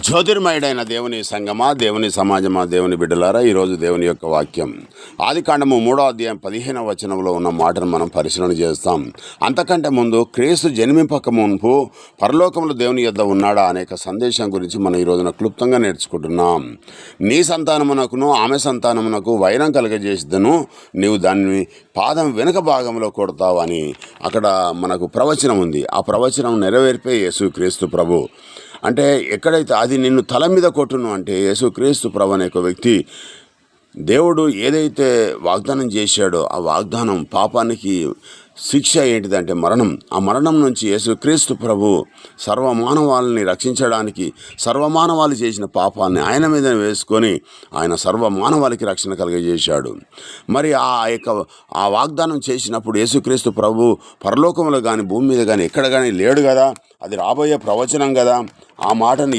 జ్యోతిర్మయుడైన దేవుని సంగమా, దేవుని సమాజమా, దేవుని బిడ్డలారా, ఈరోజు దేవుని యొక్క వాక్యం ఆదికాండము 3వ అధ్యాయం 15వ వచనంలో ఉన్న మాటను మనం పరిశీలన చేస్తాం. అంతకంటే ముందు క్రీస్తు జన్మింపక మునుపు పరలోకంలో దేవుని యొద్ద ఉన్నాడా అనేక సందేశం గురించి మనం ఈ రోజున క్లుప్తంగా నేర్చుకుంటున్నాం. నీ సంతానమునకును ఆమె సంతానమునకు వైరం కలగజేసిదను, నీవు దాన్ని పాదం వెనుక భాగంలో కొడతావు అని అక్కడ మనకు ప్రవచనం ఉంది. ఆ ప్రవచనం నెరవేర్పే యేసుక్రీస్తు ప్రభు. అంటే ఎక్కడైతే అది నిన్ను తల మీద కొట్టును అంటే యేసుక్రీస్తు ప్రభు అనే ఒక వ్యక్తి దేవుడు ఏదైతే వాగ్దానం చేశాడో ఆ వాగ్దానం పాపానికి శిక్ష ఏంటిదంటే మరణం. ఆ మరణం నుంచి యేసుక్రీస్తు ప్రభు సర్వమానవాళ్ళని రక్షించడానికి సర్వమానవాళి చేసిన పాపాన్ని ఆయన మీద వేసుకొని ఆయన సర్వమానవాళికి రక్షణ కలిగజేశాడు. మరి ఆ వాగ్దానం చేసినప్పుడు యేసుక్రీస్తు ప్రభు పరలోకంలో కానీ భూమి మీద కానీ ఎక్కడ కానీ లేడు కదా, అది రాబోయే ప్రవచనం కదా. ఆ మాటను